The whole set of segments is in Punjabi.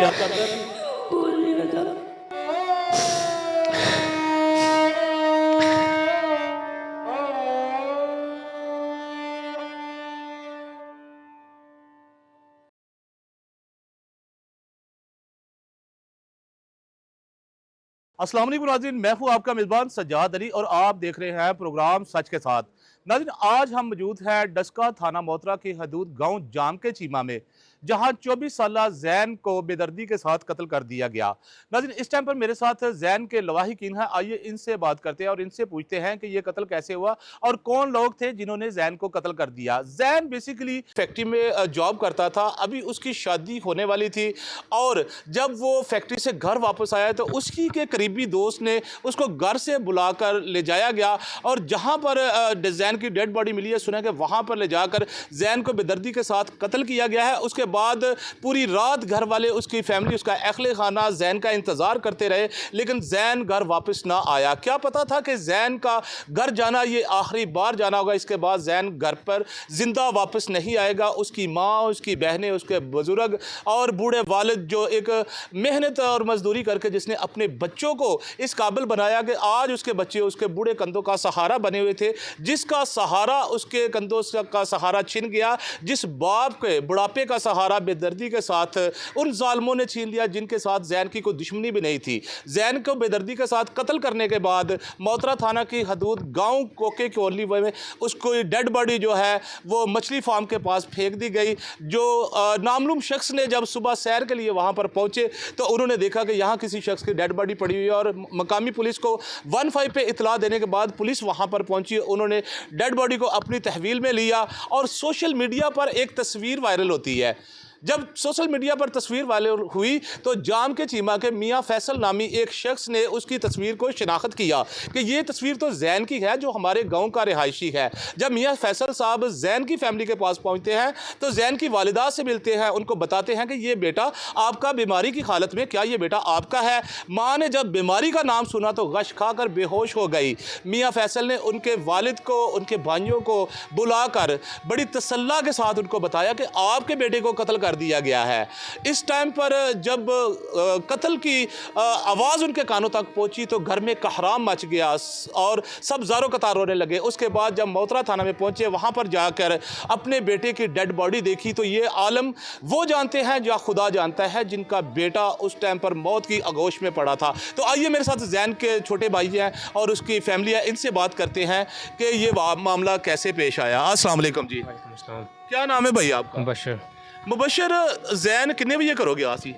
प्यार करता है? बोल नहीं रहा था। अस्सलाम वालेकुम नाज़रीन, मैं हूँ आपका मेज़बान सज्जाद अली और आप देख रहे हैं प्रोग्राम सच के साथ। नाज़रीन, आज हम मौजूद हैं डस्का थाना मोतरा की हदूद गांव जाम के चीमा में, जहां 24 साला जैन को बेदर्दी के साथ कत्ल कर दिया गया। नाज़रीन, इस टाइम पर मेरे साथ जैन के लवाहिकीन हैं। आइए इनसे बात करते हैं और इनसे पूछते हैं कि ये कत्ल कैसे हुआ और कौन लोग थे जिन्होंने जैन को कत्ल कर दिया। जैन बेसिकली फैक्ट्री में जॉब करता था, अभी उसकी शादी होने वाली थी और जब वो फैक्ट्री से घर वापस आया तो उसकी के करीबी दोस्त ने उसको घर से बुलाकर ले जाया गया और जहां पर जैन की डेड बॉडी मिली है, सुना कि वहां पर ले जाकर जैन को बेदर्दी के साथ कत्ल किया गया है। उसके बाद पूरी रात घर वाले, उसकी फैमिली, उसका अहले खाना जैन का इंतज़ार करते रहे, लेकिन जैन घर वापस ना आया। क्या पता था कि जैन का घर जाना ये आखिरी बार जाना होगा, इसके बाद जैन घर पर जिंदा वापस नहीं आएगा। उसकी माँ, उसकी बहनें, उसके बुजुर्ग और बूढ़े वालिद जो एक मेहनत और मजदूरी करके जिसने अपने बच्चों को इस काबिल बनाया कि आज उसके बच्चे उसके बूढ़े कंधों का सहारा बने हुए थे, जिसका सहारा उसके कंधों का सहारा छिन गया, जिस बाप के बुढ़ापे का सहारा बेदर्दी के साथ उन जालिमों ने छीन लिया जिनके साथ जैन की कोई दुश्मनी भी नहीं थी। जैन को बेदर्दी के साथ कत्ल करने के बाद मोतरा थाना की हदूद गांव कोके कोली में उसको डेड बॉडी जो है वो मछली फार्म के पास फेंक दी गई। जो नामलूम शख्स ने जब सुबह सैर के लिए वहां पर पहुंचे तो उन्होंने देखा कि यहाँ किसी शख्स की डेड बॉडी पड़ी हुई है और मकामी पुलिस को 15 पे इतला देने के बाद पुलिस वहां पर पहुंची। उन्होंने डेड बॉडी को अपनी तहवील में लिया और सोशल मीडिया पर एक तस्वीर वायरल होती है। जब सोशल मीडिया पर तस्वीर वायरल हुई तो जाम के चीमा के मियाँ फैसल नामी एक शख्स ने उसकी तस्वीर को शिनाख्त किया कि ये तस्वीर तो जैन की है जो हमारे गांव का रिहायशी है। जब मियाँ फैसल साहब जैन की फैमिली के पास पहुंचते हैं तो जैन की वालिदा से मिलते हैं, उनको बताते हैं कि ये बेटा आपका बीमारी की हालत में, क्या ये बेटा आपका है? माँ ने जब बीमारी का नाम सुना तो गश खाकर बेहोश हो गई। मियाँ फैसल ने उनके वालिद को, उनके भाइयों को बुलाकर बड़ी तसल्ला के साथ उनको बताया कि आपके बेटे को कत्ल दिया गया है। इस टाइम पर जब कत्ल की आवाज़ उनके कानों तक पहुंची तो घर में कहराम मच गया और सब ज़ारो कतार रोने लगे। उसके बाद जब मोतरा थाना में पहुंचे, वहां पर जाकर अपने बेटे की डेड बॉडी देखी तो ये आलम वो जानते हैं जो खुदा जानता है, जिनका बेटा उस टाइम पर मौत की आगोश में पड़ा था। तो आइए मेरे साथ जैन के छोटे भाई हैं और उसकी फैमिली है, इनसे बात करते हैं कि ये मामला कैसे पेश आया। अस्सलाम वालेकुम जी। क्या नाम है भाई आपका? मुबशर। मुबशर, जैन कितने बजे घरों गया सी?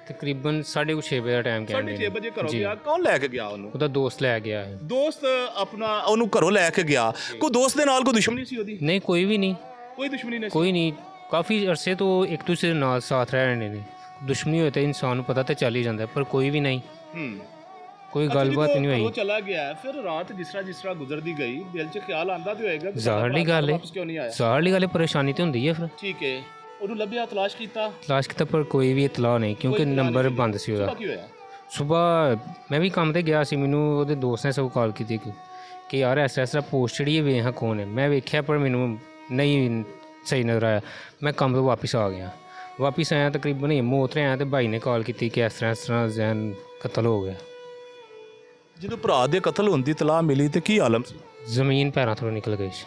तकरीबन 6:30 बजे टाइम कहंदे 6:30 बजे घरों गया। कौन लेके गया ਉਹਨੂੰ? ਉਹਦਾ ਦੋਸਤ ਲੈ ਗਿਆ ਹੈ। ਦੋਸਤ ਆਪਣਾ ਉਹਨੂੰ ਘਰੋਂ ਲੈ ਕੇ ਗਿਆ। ਕੋਈ ਦੋਸਤ ਦੇ ਨਾਲ ਕੋਈ ਦੁਸ਼ਮਣੀ ਸੀ ਉਹਦੀ? ਨਹੀਂ ਕੋਈ ਵੀ ਨਹੀਂ, ਕੋਈ ਦੁਸ਼ਮਣੀ ਨਹੀਂ ਸੀ। ਕੋਈ ਨਹੀਂ। ਕਾਫੀ ਅਰਸੇ ਤੋਂ ਇੱਕ ਦੂਸਰੇ ਦੇ ਨਾਲ ਸਾਥ ਰਹਿ ਰਹੇ ਨੇ। ਦੁਸ਼ਮਣੀ ਹੋਏ ਤਾਂ ਇਨਸਾਨ ਨੂੰ ਪਤਾ ਤਾਂ ਚੱਲ ਹੀ ਜਾਂਦਾ, ਪਰ ਕੋਈ ਵੀ ਨਹੀਂ, ਕੋਈ ਗੱਲਬਾਤ ਨਹੀਂ ਹੋਈ। ਉਹ ਚਲਾ ਗਿਆ, ਫਿਰ ਰਾਤ ਜਿਸ ਤਰ੍ਹਾਂ ਗੁਜ਼ਰਦੀ ਗਈ ਦਿਲ 'ਚ ਖਿਆਲ ਆਂਦਾ ਤੇ ਹੋਏਗਾ ਕਿ ਜ਼ਾਹਰਲੀ ਗੱਲ ਹੈ, ਕਿਉਂ ਨਹੀਂ ਆਇਆ? ਜ਼ਾਹਰਲੀ ਗੱਲ ਹੈ, ਪਰੇਸ਼ਾਨੀ ਤੇ ਹੁੰਦੀ ਹੈ ਫਿਰ। ਠੀਕ ਹੈ, ਉਹਨੂੰ ਲੱਭਿਆ, ਤਲਾਸ਼ ਕੀਤਾ ਪਰ ਕੋਈ ਵੀ ਇਤਲਾਹ ਨਹੀਂ, ਕਿਉਂਕਿ ਨੰਬਰ ਬੰਦ ਸੀ ਉਹਦਾ। ਕੀ ਹੋਇਆ? ਸਵੇਰ ਮੈਂ ਵੀ ਕੰਮ ਤੇ ਗਿਆ ਸੀ, ਮੈਨੂੰ ਉਹਦੇ ਦੋਸਤ ਨੇ ਸਭ ਕਾਲ ਕੀਤੀ ਕਿ ਯਾਰ ਐਸਾ ਪੋਸਟ ਜਿਹੜੀ ਹੈ ਵੇਖ ਕੌਣ ਹੈ। ਮੈਂ ਵੇਖਿਆ ਪਰ ਮੈਨੂੰ ਨਹੀਂ ਸਹੀ ਨਜ਼ਰ ਆਇਆ। ਮੈਂ ਕੰਮ ਤੋਂ ਵਾਪਸ ਆ ਗਿਆ। ਵਾਪਸ ਆਇਆ ਤਕਰੀਬਨ ਮੋਤਰੇ ਆਇਆ ਤੇ ਭਾਈ ਨੇ ਕਾਲ ਕੀਤੀ ਕਿ ਇਸ ਤਰ੍ਹਾਂ ਜ਼ੈਨ ਕਤਲ ਹੋ ਗਿਆ। ਜਦੋਂ ਭਰਾ ਦੇ ਕਤਲ ਹੋਣ ਦੀ ਤਲਾਹ ਮਿਲੀ ਤੇ ਕੀ ਆਲਮ ਸੀ? ਜ਼ਮੀਨ ਪੈਰਾਂ ਥੋੜ੍ਹਾ ਨਿਕਲ ਗਈ ਸੀ।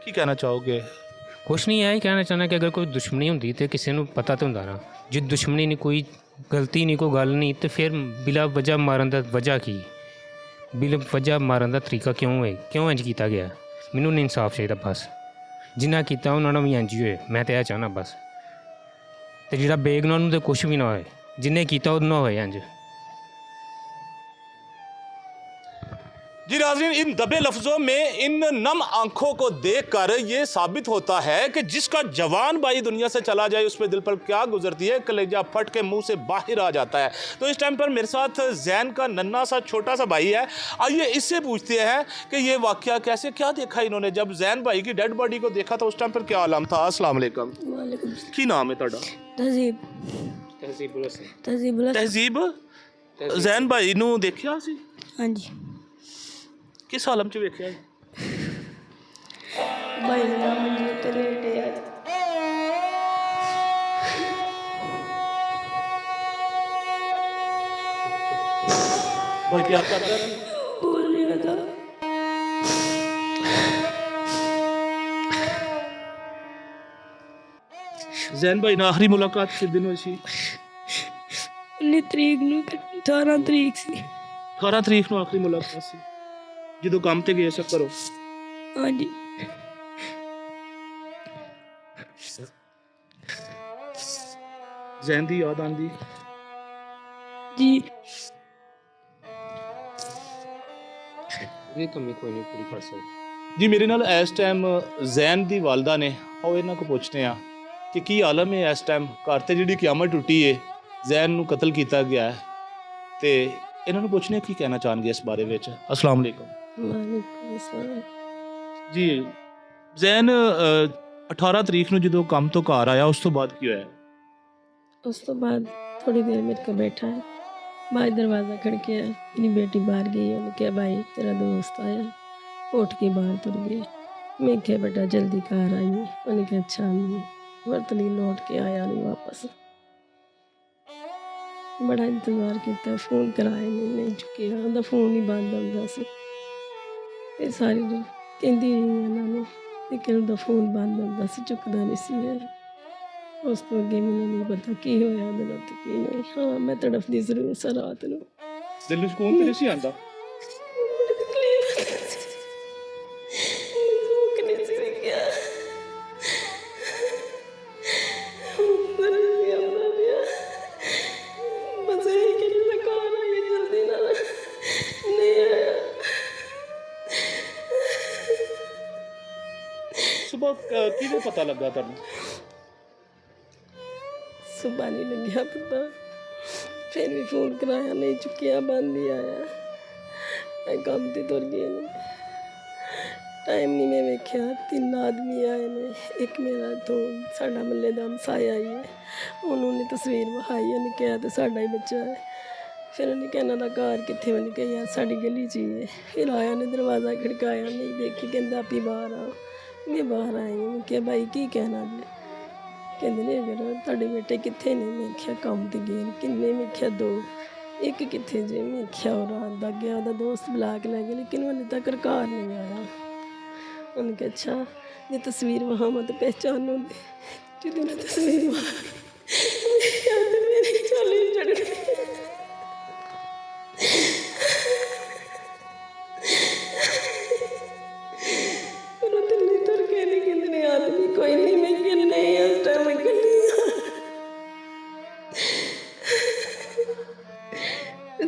ਕੀ ਕਹਿਣਾ ਚਾਹੋਗੇ? ਕੁਛ ਨਹੀਂ, ਇਹ ਹੀ ਕਹਿਣਾ ਚਾਹੁੰਦਾ ਕਿ ਅਗਰ ਕੋਈ ਦੁਸ਼ਮਣੀ ਹੁੰਦੀ ਤਾਂ ਕਿਸੇ ਨੂੰ ਪਤਾ ਤਾਂ ਹੁੰਦਾ ਨਾ। ਜੇ ਦੁਸ਼ਮਣੀ ਨਹੀਂ, ਕੋਈ ਗਲਤੀ ਨਹੀਂ, ਕੋਈ ਗੱਲ ਨਹੀਂ, ਤਾਂ ਫਿਰ ਬਿਲਾ ਵਜ੍ਹਾ ਮਾਰਨ ਦਾ ਵਜ੍ਹਾ ਕੀ? ਬਿਲਾ ਵਜ੍ਹਾ ਮਾਰਨ ਦਾ ਤਰੀਕਾ ਕਿਉਂ ਹੈ? ਕਿਉਂ ਇੰਝ ਕੀਤਾ ਗਿਆ? ਮੈਨੂੰ ਨਹੀਂ ਇਨਸਾਫ ਚਾਹੀਦਾ ਬਸ। ਜਿੰਨਾ ਕੀਤਾ ਉਹਨਾਂ ਨੂੰ ਵੀ ਇੰਝ ਹੀ ਹੋਏ, ਮੈਂ ਤਾਂ ਇਹ ਚਾਹੁੰਦਾ ਬਸ। ਅਤੇ ਜਿਹੜਾ ਬੇਗੁਨਾਹ ਨੂੰ ਤਾਂ ਕੁਛ ਵੀ ਨਾ ਹੋਏ, ਜਿੰਨੇ ਕੀਤਾ ਉਹਨੂੰ ਨਾ ਹੋਏ ਇੰਝ। जी नाज़रीन, इन दबे लफ्ज़ों में, इन नम आंखों को देखकर ये साबित होता है कि जिसका जवान भाई दुनिया से चला जाए उस पर दिल पर क्या गुजरती है, कलेजा फट के मुंह से बाहर आ जाता है। तो इस टाइम पर मेरे साथ जैन का नन्ना सा छोटा सा भाई है। आइए इससे पूछते हैं कि ये वाक़या कैसे, क्या देखा इन्होंने जब जैन भाई की डेड बॉडी को देखा था, उस टाइम पर क्या आलम था? अस्सलाम वालेकुम। की नाम है ਤੁਹਾਡਾ? तहजीब। जैन भाई ਨੂੰ ਦੇਖਿਆ ਸੀ? ਹਾਂਜੀ। किस आलम च वेख्या? भाई ने नाम मंजी उत्ते लेटे आज भाई क्या करता है? बोल नहीं लगा जैन भाई ਨਾਲ ਆਖਰੀ ਮੁਲਾਕਾਤ ਕਿਸ ਦਿਨ ਹੋਈ ਸੀ? 19 ਤਰੀਕ ਨੂੰ 18 ਤਰੀਕ ਸੀ 18 ਤਰੀਕ ਨੂੰ ਆਖਰੀ ਮੁਲਾਕਾਤ ਸੀ ਜਦੋਂ ਕੰਮ ਤੇ ਗਏ ਸੀ ਘਰੋਂ। ਹਾਂਜੀ ਜ਼ੈਨ ਦੀ ਯਾਦ ਆਉਂਦੀ? ਜੀ ਇਹ ਕਮੀ ਕੋਈ ਨਹੀਂ ਪੂਰੀ ਕਰ ਸਕਦਾ। ਜੀ ਮੇਰੇ ਨਾਲ ਇਸ ਟਾਈਮ ਜ਼ੈਨ ਦੀ ਵਾਲਦਾ ਨੇ, ਆਓ ਇਹਨਾਂ ਕੋ ਪੁੱਛਦੇ ਆ ਕਿ ਕੀ ਆਲਮ ਹੈ ਇਸ ਟਾਈਮ। ਘਰ ਤੇ ਜਿਹੜੀ ਕਿਆਮਤ ਟੁੱਟੀ ਹੈ, ਜ਼ੈਨ ਨੂੰ ਕਤਲ ਕੀਤਾ ਗਿਆ ਹੈ, ਤੇ ਇਹਨਾਂ ਨੂੰ ਪੁੱਛਨੇ ਕੀ ਕਹਿਣਾ ਚਾਹਣਗੇ ਇਸ ਬਾਰੇ ਵਿੱਚ। ਅਸਲਾਮ ਅਲੈਕੁਮ ਵਾਲੇਕੁਮ अस्सलाम ਜੀ। ਜ਼ੈਨ 18 ਤਰੀਕ ਨੂੰ ਜਦੋਂ ਕੰਮ ਤੋਂ ਘਰ ਆਇਆ, ਉਸ ਤੋਂ ਬਾਅਦ ਕੀ ਹੋਇਆ? उस तो बाद थोड़ी देर मेरे को बैठा है, बाहर दरवाज़ा खड़काया, मेरी बेटी बाहर गई, उन्हें कहा भाई तेरा दोस्त आया, उठ के बाहर तुर गया। मैं क्या बेटा जल्दी घर आई है, उन्हें कहा अच्छा नहीं, बर्तनी लौट के आया नहीं वापस। बड़ा इंतजार किया, फोन कराए नहीं चुके, उनका फोन ही बंद आता सी। ये सारी कहती रही उन्होंने, लेकिन उनका फोन बंद आता सी, चुकता नहीं सी। ਉਸ ਤੋਂ ਅੱਗੇ ਮੈਨੂੰ ਨਹੀਂ ਪਤਾ ਕੀ ਹੋਇਆ ਉਹਦੇ ਨਾਲ ਤੇ ਕੀ ਨਹੀਂ। ਹਾਂ ਮੈਂ ਤੜਫਦੀ ਜ਼ਰੂਰ ਸਾਂ ਰਾਤ ਨੂੰ। ਦਿਲ ਨੂੰ ਸਕੂਨ ਤੇ ਨਹੀਂ ਸੀ ਆਉਂਦਾ? ਸੁਬਹ ਕਿਵੇਂ ਪਤਾ ਲੱਗਾ ਤੁਹਾਨੂੰ? सुबह नहीं लग्या पता, फिर भी फोन कराया नहीं चुकिया, बंद ही आया। मैं काम ते तुर गए ने, टाइम नहीं मैं वेख्या। 3 आदमी आए ने, एक मेरा तो साडा मल्ले दा हमसाया ही है, उन्होंने तस्वीर विखाई, उन्हें कहा तो साडा ही बच्चा है। फिर उन्हें कहना था घर कितने, मैंने कहा यार साड़ी गली च ही है। फिर आया ने दरवाज़ा खड़काया, नहीं देखी, कहता आप ही बाहर आओ। मैं बाहर आई, मैं क्या भाई की कहना जी? कहते ने अगर तुहाडे बेटे कितने ने? मैं क्या काम ते गए ने। किन्ने? मैं क्या 2। एक कितने जे? मैं क्या और रात दा गया, ओहदा दोस्त बुला के लै गया, लेकिन हाले तक घर नहीं आया। उन्हें कहा अच्छा जे तस्वीर वहां तो पहचान होंदी। जो उन्हें तस्वीर वहां मेरी चोली चढ़ गई। आदमी कोई नहीं, मैं गिरने इस टाइम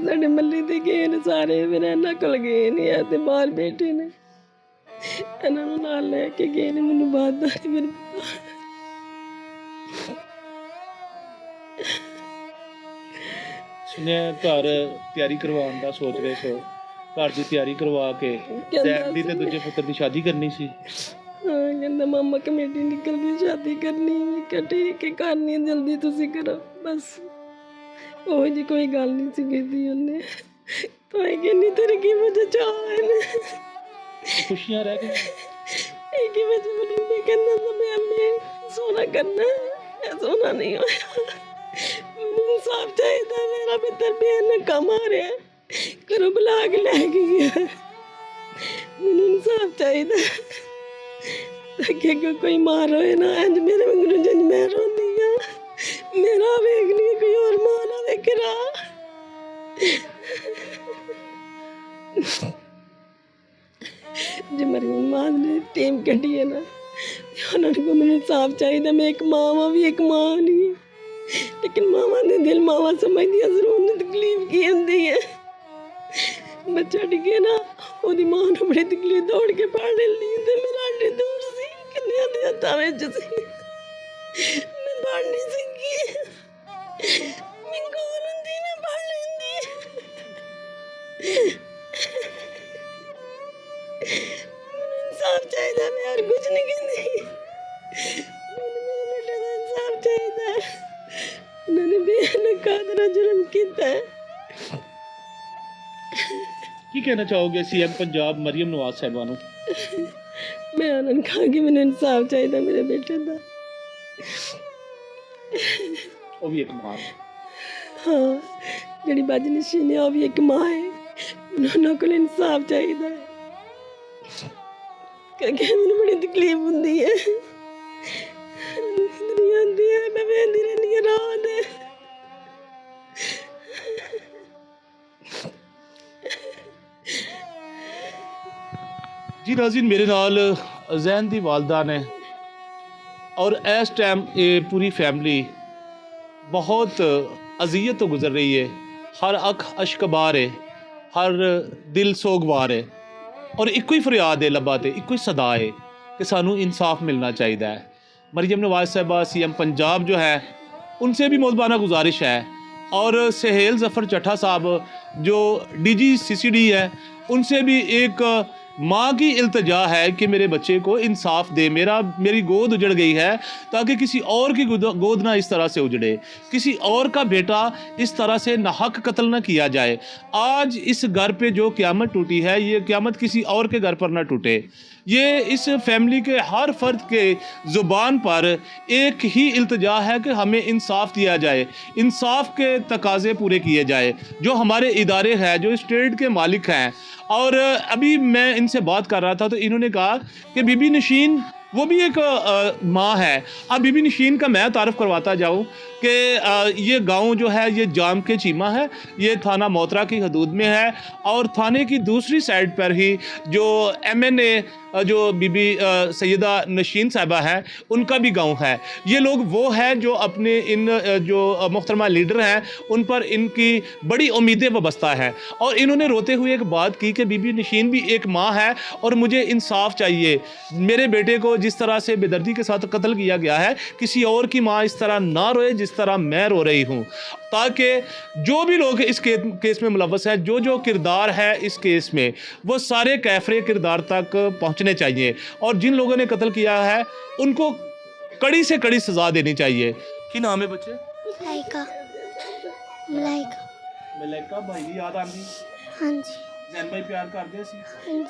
साढ़े मल्ले ते गए ने सारे, फिर इन्होंने कोल गए ने ते बाहर बैठे ने, इन्होंने नाल लैके गए ने। मैनू बात दा नहीं ਸੁਣਿਆ ਘਰ ਤਿਆਰੀ ਕਰਵਾਉਣ ਦਾ ਸੋਚ ਰਹੇ ਸੋ, ਘਰ ਦੀ ਤਿਆਰੀ ਕਰਵਾ ਕੇ ਜ਼ੈਨ ਦੀ ਤੇ ਦੂਜੇ ਪੁੱਤਰ ਦੀ ਸ਼ਾਦੀ ਕਰਨੀ ਸੀ। हाँ कहता मामा कमेटी निकल गई, शादी करनी। मैं कहा ठीक है करनी, जल्दी तुसी करो बस। वो जी कोई गल नहीं सी कीती उन्हें, तो है कि नहीं तेरे की वजह चाह है खुशियां रह गई। एक ही वजह बोली मैं कहना था मैं अम्मी सोना करना है, सोना नहीं होया। मैंने इंसाफ चाहिए था, मेरा पुत्र बेन कम आ रहा है, करो बुला के लै गया। मैंने इंसाफ चाहिए था कि कोई मार होए ना, इंज मेरे मंगरू जंज मैं रोंदी हाँ, मेरा वेख नहीं कोई और मां ना वेखे रहा। जो मेरी मां ने टीम कटी है ना, उन्होंने को मुझे इंसाफ चाहिए। मैं एक मां हाँ, भी एक मां नहीं, लेकिन मावा ने दिल मावा समझदियां जरूर ने तकलीफ की होंदी है। बच्चा डिगे ना, ओदी मां ने बड़ी तकलीफ दौड़ के पढ़ ली ते मेरा अड्डे दूर सी, किन्ने दे हत्थां विच सी, मैं पढ़ नहीं सकी। मैं कोल हुंदी मैं पढ़ लैंदी। इंसाफ चाहिए, मैं और कुछ नहीं कहती। मेरे बेटे का इंसाफ चाहिए। उन्होंने बेनकाब जुर्म किया है। ਕੀ ਕਹਿਣਾ ਚਾਹੋਗੇ ਸੀਐਮ ਪੰਜਾਬ ਮਰੀਮ ਨਵਾਜ਼ ਸਾਹਿਬਾ ਨੂੰ? मैं उन्होंने कहा कि मैंने इंसाफ चाहिए मेरे बेटे का। ਉਹ ਵੀ ਇੱਕ ਮਾਂ हाँ जी बदनशीन है, भी एक माँ है, उन्होंने को इंसाफ चाहिए क्योंकि मैंने बड़ी तकलीफ होती है, नींद नहीं आती है, मैं बहती रहती है रात। जी नाज़रीन, मेरे नाल जैन दी वालदा ने और इस टाइम ये पूरी फैमिली बहुत अजियत तो गुजर रही है। हर अख अशकबार है, हर दिल सोगवार है और इको ही फरियाद है लब्बा ते, इको ही सदा है कि सानू इंसाफ मिलना चाहिए है। मरियम नवाज साहबा CM पंजाब जो है उनसे भी मोहबाना गुजारिश है और सहेल जफ़र चट्ठा साहब जो DG CCD है उनसे भी एक माँ की इल्तजा है कि मेरे बच्चे को इंसाफ दे, मेरी गोद उजड़ गई है ताकि किसी और की गोद ना इस तरह से उजड़े, किसी और का बेटा इस तरह से नाहक कत्ल ना किया जाए। आज इस घर पे जो क़यामत टूटी है ये क़यामत किसी और के घर पर ना टूटे। ये इस फैमिली के हर फर्द के ज़ुबान पर एक ही इल्तजा है कि हमें इंसाफ दिया जाए, इंसाफ के तकाज़े पूरे किए जाए। जो हमारे इदारे हैं, जो स्टेट के मालिक हैं, और अभी मैं इनसे बात कर रहा था तो इन्होंने कहा कि बीबी नशीन वो भी एक माँ है। अब बीबी नशीन का मैं तारफ़ करवाता जाऊँ कि ये गांव जो है ये जाम के चीमा है, ये थाना मोतरा की हदूद में है और थाने की दूसरी साइड पर ही जो MNA जो बीबी सैयदा नशीन साहिबा है उनका भी गांव है। ये लोग वो हैं जो अपने इन जो मुहतरमा लीडर हैं उन पर इनकी बड़ी उम्मीदें वाबस्ता हैं और इन्होंने रोते हुए एक बात की कि बीबी नशीन भी एक माँ है और मुझे इंसाफ चाहिए। मेरे बेटे को जिस तरह से बेदर्दी के साथ कत्ल किया गया है, किसी और की माँ इस तरह ना रोए जिस तरह मैं रो रही हूँ, ताकि जो भी लोग इस केस में मुलव्वस हैं, जो किरदार है इस केस में, वो सारे कैफरे किरदार तक पहुँचने चाहिए और जिन लोगों ने कत्ल किया है उनको कड़ी से कड़ी सज़ा देनी चाहिए। की नाम है बच्चे? मलाइका। मलाइका। मलाइका भाई की याद आती? हाँ जी। जैन भाई प्यार करते सी? हाँ जी।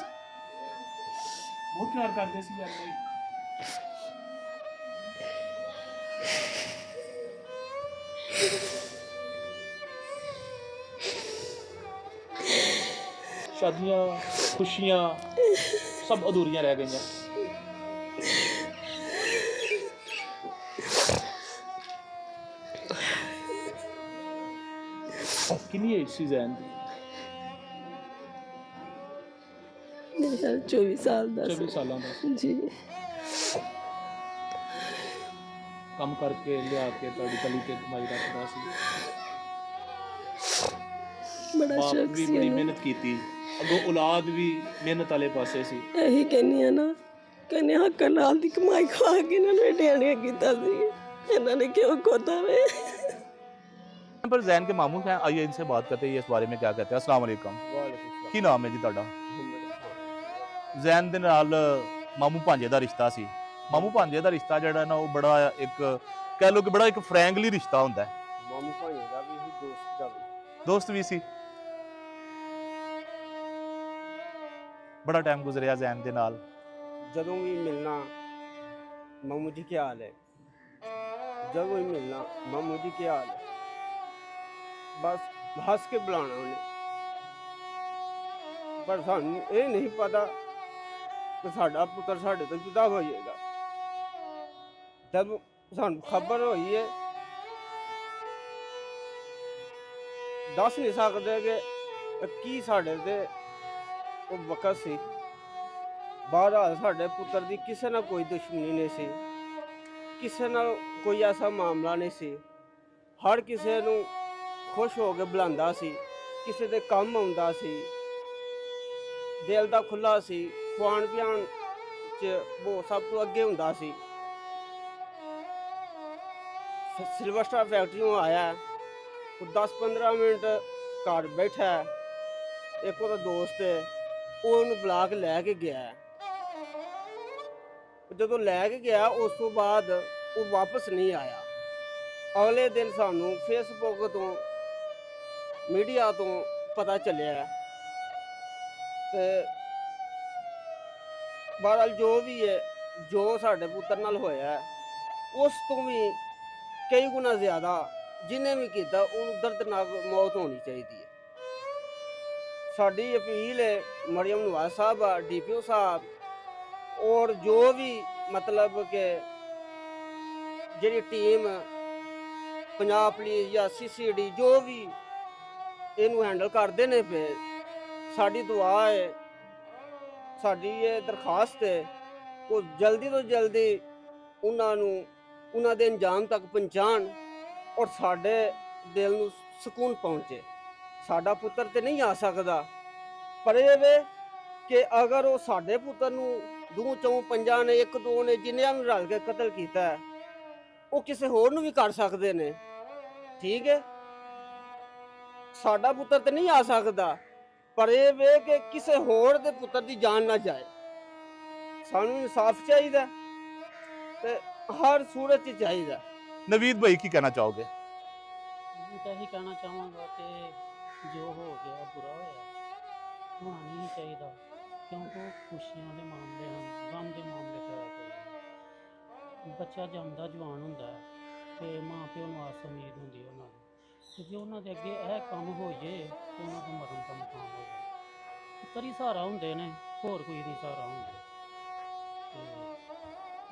बहुत प्यार करते सी जैन भाई। शादियाँ, खुशियाँ सब अधूरियाँ रह गई हैं। कितनी एज सी जैन दी? मेरे ख्याल 24 साल ਦਾ 24 ਸਾਲਾਂ ਦਾ जी। ਕੰਮ ਕਰਕੇ ਲਿਆ ਕੇ ਤੁਹਾਡੀ ਤਲੀ ਤੇ ਕਮਾਈ ਰੱਖਦਾ ਸੀ। बड़ा ਬਾਪ शौक ਵੀ सी ਬੜੀ ਉਹਨੂੰ। ਮਿਹਨਤ ਕੀਤੀ, ਅੱਗੋਂ ਔਲਾਦ ਵੀ ਮਿਹਨਤ ਵਾਲੇ ਪਾਸੇ ਸੀ। ਇਹੀ ਕਹਿੰਦੀ ਆ ਨਾ, ਕਹਿੰਦੇ ਹੱਕ ਨਾਲ ਦੀ ਕਮਾਈ ਖਾ ਕੇ ਇਹਨਾਂ ਨੇ ਢੇੜੀਆਂ ਕੀਤਾ ਸੀ, ਇਹਨਾਂ ਨੇ क्यों खोता वे। पर जैन के मामू हैं, आइए इनसे बात करते हैं, ये इस बारे में क्या कहते हैं। अस्सलाम वालेकुम। की नाम है जी ਤੁਹਾਡਾ? ਜ਼ੈਨ ਦੇ ਨਾਲ ਮਾਮੂ ਭਾਂਜੇ ਦਾ ਰਿਸ਼ਤਾ ਸੀ। ਮਾਮੂ ਭਾਂਜੇ ਦਾ ਰਿਸ਼ਤਾ ਜਿਹੜਾ ਨਾ ਉਹ ਬੜਾ ਇੱਕ ਕਹਿ ਲਓ ਕਿ ਬੜਾ ਇੱਕ ਫਰੈਂਕਲੀ ਰਿਸ਼ਤਾ ਹੁੰਦਾ ਹੈ। ਮਾਮੂ ਭਾਂਜੇ ਦਾ ਵੀ ਸੀ, ਦੋਸਤ ਦਾ ਵੀ। ਦੋਸਤ ਵੀ ਸੀ। ਬੜਾ ਟਾਈਮ ਗੁਜ਼ਰਿਆ ਜ਼ੈਨ ਦੇ ਨਾਲ। ਜਦੋਂ ਵੀ ਮਿਲਣਾ ਮਾਮੂ ਜੀ ਕੀ ਹਾਲ ਹੈ, ਜਦੋਂ ਵੀ ਮਿਲਣਾ ਮਾਮੂ ਜੀ ਕੀ ਹਾਲ ਹੈ, ਬਸ ਹੱਸ ਕੇ ਬੁਲਾਉਣਾ ਉਹਨੇ। ਪਰ ਸਾਨੂੰ ਇਹ ਨਹੀਂ ਪਤਾ ਕਿ ਸਾਡਾ ਪੁੱਤਰ ਸਾਡੇ ਤੋਂ ਜੁਦਾ ਹੋ ਜਾਏਗਾ। ਜਦ ਸਾਨੂੰ ਖਬਰ ਹੋਈ ਹੈ, ਦੱਸ ਨਹੀਂ ਸਕਦੇ ਕਿ ਕੀ ਸਾਡੇ ਤੇ ਉਹ ਵਕਤ ਸੀ। ਬਹਰਹਾਲ ਸਾਡੇ ਪੁੱਤਰ ਦੀ ਕਿਸੇ ਨਾਲ ਕੋਈ ਦੁਸ਼ਮਣੀ ਨਹੀਂ ਸੀ, ਕਿਸੇ ਨਾਲ ਕੋਈ ਐਸਾ ਮਾਮਲਾ ਨਹੀਂ ਸੀ। ਹਰ ਕਿਸੇ ਨੂੰ ਖੁਸ਼ ਹੋ ਕੇ ਬੁਲਾਉਂਦਾ ਸੀ, ਕਿਸੇ ਦੇ ਕੰਮ ਆਉਂਦਾ ਸੀ, ਦਿਲ ਦਾ ਖੁੱਲਾ ਸੀ, ਖਵਾਣ ਪਿਆਣ 'ਚ ਉਹ ਸਭ ਤੋਂ ਅੱਗੇ ਹੁੰਦਾ ਸੀ। ਸਿਲਵਰ ਸਟਾਰ ਫੈਕਟਰੀੋਂ ਆਇਆ, ਉਹ 10-15 ਮਿੰਟ ਘਰ ਬੈਠਾ, ਇੱਕ ਉਹਦਾ ਦੋਸਤ ਹੈ, ਉਹ ਉਹਨੂੰ ਬੁਲਾ ਕੇ ਲੈ ਕੇ ਗਿਆ। ਜਦੋਂ ਲੈ ਕੇ ਗਿਆ ਉਸ ਤੋਂ ਬਾਅਦ ਉਹ ਵਾਪਸ ਨਹੀਂ ਆਇਆ। ਅਗਲੇ ਦਿਨ ਸਾਨੂੰ ਫੇਸਬੁੱਕ ਤੋਂ, ਮੀਡੀਆ ਤੋਂ ਪਤਾ ਚੱਲਿਆ ਤੇ ਬਹਰਾਲ ਜੋ ਵੀ ਹੈ, ਜੋ ਸਾਡੇ ਪੁੱਤਰ ਨਾਲ ਹੋਇਆ ਹੈ, ਉਸ ਤੋਂ ਵੀ ਕਈ ਗੁਣਾ ਜ਼ਿਆਦਾ ਜਿਹਨੇ ਵੀ ਕੀਤਾ ਉਹਨੂੰ ਦਰਦਨਾਕ ਮੌਤ ਹੋਣੀ ਚਾਹੀਦੀ ਹੈ। ਸਾਡੀ ਅਪੀਲ ਹੈ ਮਰੀਮ ਨਵਾਜ਼ ਸਾਹਿਬ, ਡੀਪੀਓ ਸਾਹਿਬ, ਔਰ ਜੋ ਵੀ ਮਤਲਬ ਕਿ ਜਿਹੜੀ ਟੀਮ ਪੰਜਾਬ ਪੁਲਿਸ ਜਾਂ CCD ਜੋ ਵੀ ਇਹਨੂੰ ਹੈਂਡਲ ਕਰਦੇ ਨੇ ਪਏ, ਸਾਡੀ ਦੁਆ ਹੈ, ਸਾਡੀ ਇਹ ਦਰਖਾਸਤ ਹੈ ਕਿ ਜਲਦੀ ਤੋਂ ਜਲਦੀ ਉਹਨਾਂ ਨੂੰ ਉਹਨਾਂ ਦੇ ਅੰਜਾਮ ਤੱਕ ਪਹੁੰਚਾਉਣ ਔਰ ਸਾਡੇ ਦਿਲ ਨੂੰ ਸਕੂਨ ਪਹੁੰਚੇ। ਸਾਡਾ ਪੁੱਤਰ ਤੇ ਨਹੀਂ ਆ ਸਕਦਾ, ਪਰ ਇਹ ਵੇ ਕਿ ਅਗਰ ਉਹ ਸਾਡੇ ਪੁੱਤਰ ਨੂੰ 2 4 5 ਨੇ 1 2 ਨੇ ਜਿੰਨਿਆਂ ਵੀ ਰਲ ਕੇ ਕਤਲ ਕੀਤਾ ਹੈ, ਉਹ ਕਿਸੇ ਹੋਰ ਨੂੰ ਵੀ ਕਰ ਸਕਦੇ ਨੇ। ਠੀਕ ਹੈ, ਸਾਡਾ ਪੁੱਤਰ ਤੇ ਨਹੀਂ ਆ ਸਕਦਾ, ਪਰ ਇਹ ਵੇ ਕਿ ਕਿਸੇ ਹੋਰ ਦੇ ਪੁੱਤਰ ਦੀ ਜਾਨ ਨਾ ਜਾਏ। ਸਾਨੂੰ ਇਨਸਾਫ ਚਾਹੀਦਾ ਤੇ ਹਰ ਸੂਰਤ 'ਚ ਚਾਹੀਦਾ। ਨਵੀਦ ਭਾਈ ਕੀ ਕਹਿਣਾ ਚਾਹੋਗੇ? मैं तो यही कहना चाहूँगा कि जो हो गया बुरा होया होना नहीं चाहिए, क्योंकि खुशियां के मामले हैं, गम के मामले खड़ा कोई बच्चा जमदा जवान होंदा है तो माँ प्यो ਨੂੰ आस उम्मीद होंदी ਉਹਨਾਂ ਦੀ, ਤੇ ਜੇ ਉਹਨਾਂ ਦੇ ਅੱਗੇ ਇਹ ਕੰਮ ਹੋ ਜੇ ਤੇ ਉਹਨਾਂ ਦਾ ਮਰਨ ਦਾ ਮੁਕਾਮ ਹੋ ਜਾਏ। ਪੁੱਤਰ ਹੀ ਸਹਾਰਾ ਹੁੰਦੇ ਨੇ, ਹੋਰ ਕੋਈ ਨਹੀਂ ਸਹਾਰਾ ਹੁੰਦਾ। ਤੇ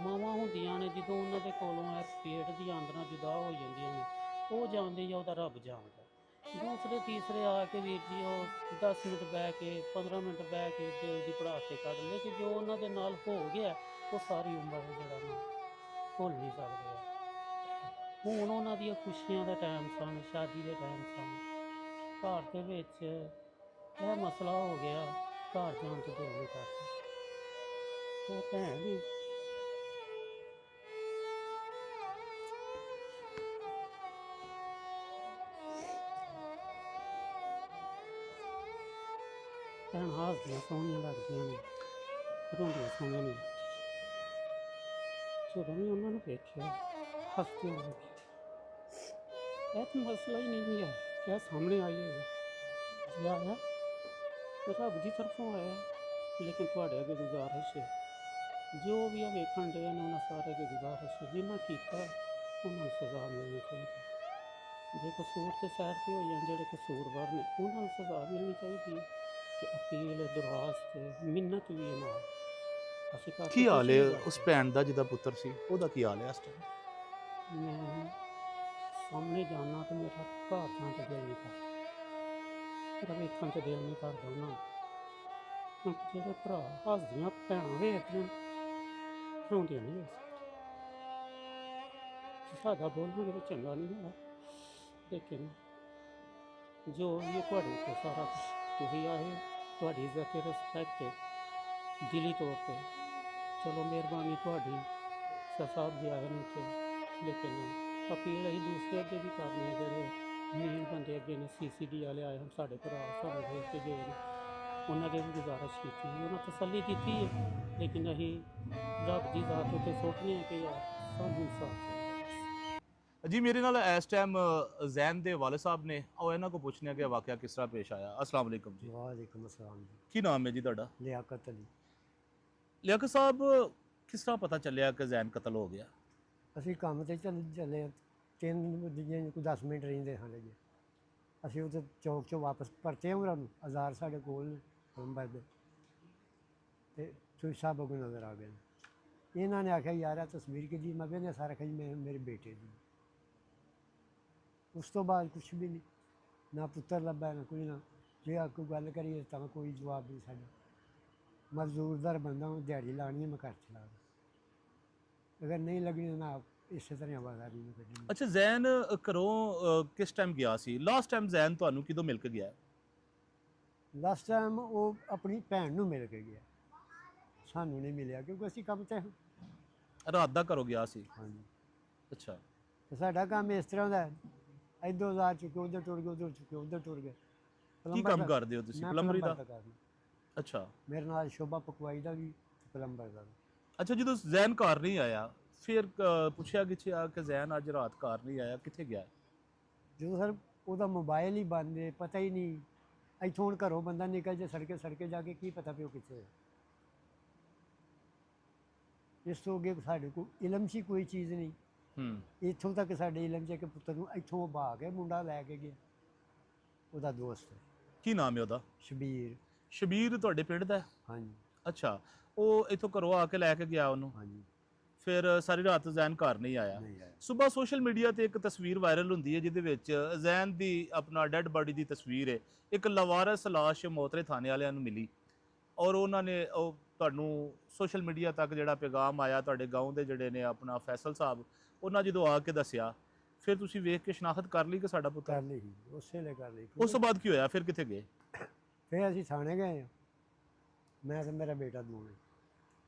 ਮਾਵਾਂ ਹੁੰਦੀਆਂ ਨੇ ਜਦੋਂ ਉਹਨਾਂ ਦੇ ਕੋਲੋਂ ਇਹ ਪੇਟ ਦੀਆਂ ਆਂਦਰਾਂ ਜੁਦਾ ਹੋ ਜਾਂਦੀਆਂ ਨੇ, ਉਹ ਜਾਣਦੇ ਜਾਂ ਉਹਦਾ ਰੱਬ ਜਾਣਦਾ। ਦੂਸਰੇ ਤੀਸਰੇ ਆ ਕੇ ਵੀਰ ਜੀ ਉਹ 10 ਮਿੰਟ ਬਹਿ ਕੇ 15 ਮਿੰਟ ਬਹਿ ਕੇ ਦਿਲ ਦੀ ਪੜਾਸ ਤੇ ਕੱਢ ਲੈ, ਕਿ ਜੋ ਉਹਨਾਂ ਦੇ ਨਾਲ ਹੋ ਗਿਆ ਉਹ ਸਾਰੀ ਉਮਰ ਜਿਹੜਾ ਨਾ ਭੁੱਲ ਨਹੀਂ ਸਕਦੇ ਆ। ਹੁਣ ਉਹਨਾਂ ਦੀਆਂ ਖੁਸ਼ੀਆਂ ਦਾ ਟਾਈਮ ਸਨ, ਸ਼ਾਦੀ ਦੇ ਟਾਈਮ ਸਨ, ਘਰ ਦੇ ਵਿੱਚ ਇਹ ਮਸਲਾ ਹੋ ਗਿਆ, ਘਰ ਜਾਣ ਤੋਂ ਦਿਲ ਨਹੀਂ ਕਰਦਾ। ਤੇ ਭੈਣ ਵੀ ਭੈਣ ਹੱਸਦੀਆਂ ਸੋਹਣੀਆਂ ਲੱਗਦੀਆਂ ਨੇ, ਰੋਂਦੀਆਂ ਸੋਹਣੀਆਂ ਨਹੀਂ। ਜਦੋਂ ਵੀ ਉਹਨਾਂ ਨੂੰ ਵੇਖਿਆ ਹੱਸਦੇ ਹੋਏ, ਇਹ ਤਾਂ ਮਸਲਾ ਹੀ ਨਹੀਂ ਹੈ ਕਿ ਸਾਹਮਣੇ ਆਈਏ ਜੇ ਆਇਆ ਤਾਂ ਰੱਬ ਦੀ ਤਰਫੋਂ ਆਇਆ। ਲੇਕਿਨ ਤੁਹਾਡੇ ਅੱਗੇ ਗੁਜ਼ਾਰਿਸ਼ ਹੈ, ਜੋ ਵੀ ਆ ਵੇਖਣ ਦੇ ਨੇ ਉਹਨਾਂ ਸਾਰੇ ਅੱਗੇ ਗੁਜ਼ਾਰਿਸ਼ ਹੈ, ਜਿਨ੍ਹਾਂ ਕੀਤਾ ਉਹਨਾਂ ਨੂੰ ਸਜ਼ਾ ਮਿਲਣੀ ਚਾਹੀਦੀ। ਜੇ ਕਸੂਰ ਤੇ ਸਾਈਡ 'ਤੇ ਹੋ ਜਾਣ, ਜਿਹੜੇ ਕਸੂਰਵਾਰ ਨੇ ਉਹਨਾਂ ਨੂੰ ਸਜ਼ਾ ਮਿਲਣੀ ਚਾਹੀਦੀ ਹੈ। ਕਿ ਅਪੀਲ ਦਰਖਾਸਤ ਮਿੰਨਤ ਵੀ ਹੈ ਨਾਲ ਅਸੀਂ ਕਰ ਕੀ ਹਾਲ ਹੈ ਉਸ ਭੈਣ ਦਾ ਜਿਹਦਾ ਪੁੱਤਰ ਸੀ, ਉਹਦਾ ਕੀ ਹਾਲ ਹੈ ਇਸ ਟਾਈਮ? ਮੈਂ ਸਾਹਮਣੇ ਜਾਣਾ ਤੇ ਮੇਰਾ ਘਰ ਜਾਣ ਤੇ ਦਿਲ ਨਹੀਂ ਕਰਦਾ, ਮੇਰਾ ਵੇਖਣ ਤੇ ਦਿਲ ਨਹੀਂ ਕਰਦਾ ਉਹਨਾਂ ਨੂੰ। ਕਿਉਂਕਿ ਜਿਹੜੇ ਭਰਾ ਹੱਸਦੀਆਂ ਭੈਣਾਂ ਵੇਖਦੀਆਂ ਰੋਂਦੀਆਂ ਨਹੀਂ ਵੇਖ ਸਕਦੇ। ਸਾਡਾ ਬੋਲਣਾ ਤਾਂ ਚੰਗਾ ਨਹੀਂ ਹੋਇਆ, ਲੇਕਿਨ ਜੋ ਵੀ ਹੈ ਤੁਹਾਡੇ ਉੱਤੇ ਸਾਰਾ ਕੁਛ ਤੁਸੀਂ ਆਏ, ਤੁਹਾਡੀ ਇੱਜ਼ਤ ਤੇ ਰਿਸਪੈਕਟ ਹੈ ਦਿਲੀ ਤੌਰ ਤੇ। ਚਲੋ ਮਿਹਰਬਾਨੀ ਤੁਹਾਡੀ ਸਾਹਿਬ ਜੀ ਆਏ ਨੇ ਉੱਥੇ, ਲੇਕਿਨ ਅਪੀਲ ਅਸੀਂ ਦੂਸਰੇ ਅੱਗੇ ਵੀ ਕਰਨੀ ਹੈ, ਜਿਹੜੇ ਮੇਨ ਬੰਦੇ ਅੱਗੇ ਨੇ CCD ਵਾਲੇ ਆਏ ਹਨ, ਸਾਡੇ ਭਰਾ ਸਾਨੂੰ ਦੇਖ ਕੇ ਗਏ ਨੇ, ਉਹਨਾਂ ਦੇ ਵੀ ਗੁਜ਼ਾਰਿਸ਼ ਕੀਤੀ, ਉਹਨਾਂ ਤਸੱਲੀ ਦਿੱਤੀ ਹੈ। ਲੇਕਿਨ ਅਸੀਂ ਰੱਬ ਦੀ ਜ਼ਾਤ ਉੱਤੇ ਸੋਚਦੇ ਹਾਂ ਕਿ ਯਾਰ ਸਾਨੂੰ ਇਨਸਾਫ ਜੀ ਮੇਰੇ ਨਾਲ ਇਸ ਟਾਈਮ ਜ਼ੈਨ ਦੇ ਵਾਲਿਦ ਸਾਹਿਬ ਨੇ, ਉਹ ਇਹਨਾਂ ਕੋ ਪੁੱਛਨੇ ਆ ਕਿ ਵਾਕਿਆ ਕਿਸ ਤਰ੍ਹਾਂ ਪੇਸ਼ ਆਇਆ। अस्सलाम वालेकुम जी। ਵਾਲੇਕੁਮ ਅਸਲਾਮ ਜੀ। ਕੀ ਨਾਮ ਹੈ ਜੀ ਤੁਹਾਡਾ? ਲਿਆਕਤ ਅਲੀ। ਲਿਆਕਤ ਸਾਹਿਬ, ਕਿਸ ਤਰ੍ਹਾਂ ਪਤਾ ਚੱਲਿਆ ਕਿ ਜ਼ੈਨ ਕਤਲ ਹੋ ਗਿਆ? ਅਸੀਂ ਕੰਮ ਤੇ ਚੱਲੇ 3 ਵਜੇ ਕੋਈ 10 ਮਿੰਟ ਰਹਿੰਦੇ ਹਾਂ ਜੀ। ਅਸੀਂ ਉੱਥੇ ਚੌਕ 'ਚੋਂ ਵਾਪਸ ਪਰਤੇ ਉਹਨਾਂ ਨੂੰ ਆਜ਼ਾਰ ਸਾਡੇ ਕੋਲ ਨੰਬਰ ਦੇ ਤੇ ਤੁਸੀਂ ਸਾਹਿਬ ਅੱਗੋਂ ਨਜ਼ਰ ਆ ਗਏ। ਇਹਨਾਂ ਨੇ ਆਖਿਆ ਯਾਰ ਇਹ ਤਸਵੀਰ ਕਿ ਜੀ ਮੈਂ ਕਹਿੰਦਾ ਸਾਰਾ ਖਿਜ ਮੇਰੇ ਬੇਟੇ ਦੀ। ਉਸ ਤੋਂ ਬਾਅਦ ਕੁਛ ਵੀ ਨਹੀਂ, ਨਾ ਪੁੱਤਰ ਲੱਭਾ ਨਾ ਕੋਈ, ਨਾ ਜੇ ਕੋਈ ਗੱਲ ਕਰੀਏ ਤਾਂ ਕੋਈ ਜਵਾਬ ਨਹੀਂ ਸਾਡਾ। ਮਜ਼ਦੂਰਦਾਰ ਬੰਦਾ ਉਹ ਦਿਹਾੜੀ ਲਾਣੀ ਹੈ, ਮੈਂ ਘਰ ਚਲਾ ਅਗਰ ਨਹੀਂ ਲੱਗਣੀ ਨਾ ਇਸੇ ਤਰ੍ਹਾਂ ਆਵਾਜ਼ਾਰੀ ਨੂੰ ਕੱਢਣੀ। ਅੱਛਾ, ਜ਼ੈਨ ਘਰੋਂ ਕਿਸ ਟਾਈਮ ਗਿਆ ਸੀ? ਲਾਸਟ ਟਾਈਮ ਜ਼ੈਨ ਤੁਹਾਨੂੰ ਕਿਦੋਂ ਮਿਲ ਕੇ ਗਿਆ? ਲਾਸਟ ਟਾਈਮ ਉਹ ਆਪਣੀ ਭੈਣ ਨੂੰ ਮਿਲ ਕੇ ਗਿਆ, ਸਾਨੂੰ ਨਹੀਂ ਮਿਲਿਆ ਕਿਉਂਕਿ ਅਸੀਂ ਕੰਮ ਤੇ ਹਾਂ। ਰਾਤ ਦਾ ਘਰੋਂ ਗਿਆ ਸੀ? ਹਾਂਜੀ। ਅੱਛਾ। ਤੇ ਸਾਡਾ ਕੰਮ ਇਸ ਤਰ੍ਹਾਂ ਦਾ ਇੱਧਰ ਜਾ ਚੁੱਕੇ, ਉੱਧਰ ਟੁਰ ਗਏ, ਉੱਧਰ ਚੁੱਕੇ, ਉੱਧਰ ਟੁਰ ਗਏ। ਕੀ ਕੰਮ ਕਰਦੇ ਹੋ ਤੁਸੀਂ? ਪਲੰਬਰੀ ਦਾ? ਅੱਛਾ। ਮੇਰੇ ਨਾਲ ਸ਼ੋਭਾ ਪਕਵਾਈ ਦਾ ਵੀ, ਪਲੰਬਰ ਦਾ ਵੀ। ਅੱਛਾ, ਜਦੋਂ ਜ਼ੈਨ ਘਰ ਨਹੀਂ ਆਇਆ ਫਿਰ ਪੁੱਛਿਆ ਕਿੱਥੇ ਆ ਕਿ ਜ਼ੈਨ ਅੱਜ ਰਾਤ ਘਰ ਨਹੀਂ ਆਇਆ, ਕਿੱਥੇ ਗਿਆ? ਜਦੋਂ ਸਰ ਉਹਦਾ ਮੋਬਾਈਲ ਹੀ ਬੰਦ ਹੈ, ਪਤਾ ਹੀ ਨਹੀਂ। ਇੱਥੋਂ ਹੁਣ ਘਰੋਂ ਬੰਦਾ ਨਿਕਲ ਜੇ ਸੜਕੇ ਜਾ ਕੇ ਕੀ ਪਤਾ ਵੀ ਉਹ ਕਿੱਥੇ ਹੈ। ਇਸ ਤੋਂ ਅੱਗੇ ਸਾਡੇ ਕੋਲ ਇਲਮ ਸੀ ਕੋਈ ਚੀਜ਼ ਨਹੀਂ। ਇੱਥੋਂ ਤੱਕ ਸਾਡੇ ਇਲਮ 'ਚ ਕਿ ਪੁੱਤਰ ਨੂੰ ਇੱਥੋਂ ਬਹਾ ਕੇ ਮੁੰਡਾ ਲੈ ਕੇ ਗਿਆ, ਉਹਦਾ ਦੋਸਤ ਕੀ ਨਾਮ ਹੈ ਉਹਦਾ? ਸ਼ਬੀਰ। ਸ਼ਬੀਰ ਤੁਹਾਡੇ ਪਿੰਡ ਦਾ ਹੈ? ਹਾਂਜੀ ਅੱਛਾ, ਉਹ ਇੱਥੋਂ ਘਰੋਂ ਆ ਕੇ ਲੈ ਕੇ ਗਿਆ ਉਹਨੂੰ, ਹਾਂਜੀ। ਫਿਰ ਸਾਰੀ ਰਾਤ ਜ਼ੈਨ ਘਰ ਨਹੀਂ ਆਇਆ। ਨਹੀਂ ਆਇਆ। ਸਵੇਰ ਸੋਸ਼ਲ ਮੀਡੀਆ ਤੇ ਇੱਕ ਤਸਵੀਰ ਵਾਇਰਲ ਹੁੰਦੀ ਹੈ ਜਿਹਦੇ ਵਿੱਚ ਜ਼ੈਨ ਦੀ ਆਪਣਾ ਡੈੱਡ ਬਾਡੀ ਦੀ ਤਸਵੀਰ ਹੈ। ਇੱਕ ਲਵਾਰਸ ਲਾਸ਼ ਮੋਤਰੇ ਥਾਣੇ ਵਾਲਿਆਂ ਨੂੰ ਮਿਲੀ ਔਰ ਉਹਨਾਂ ਨੇ ਉਹ ਤੁਹਾਨੂੰ ਸੋਸ਼ਲ ਮੀਡੀਆ ਤੱਕ ਜਿਹੜਾ ਪੈਗਾਮ ਆਇਆ ਤੁਹਾਡੇ ਗਾਉਂ ਦੇ ਜਿਹੜੇ ਨੇ ਆਪਣਾ ਫੈਸਲ ਸਾਹਿਬ, ਉਹਨਾਂ ਜਦੋਂ ਆ ਕੇ ਦੱਸਿਆ ਫਿਰ ਤੁਸੀਂ ਵੇਖ ਕੇ ਸ਼ਨਾਖਤ ਕਰ ਲਈ ਕਿ ਸਾਡਾ ਪੁੱਤਰ? ਕਰ ਲਈ, ਉਸੇ ਵੇਲੇ ਕਰ ਲਈ। ਉਸ ਤੋਂ ਬਾਅਦ ਕੀ ਹੋਇਆ, ਫਿਰ ਕਿੱਥੇ ਗਏ? ਫਿਰ ਅਸੀਂ ਥਾਣੇ ਗਏ, ਮੈਂ ਤੇ ਮੇਰਾ ਬੇਟਾ ਦੋਵੇਂ।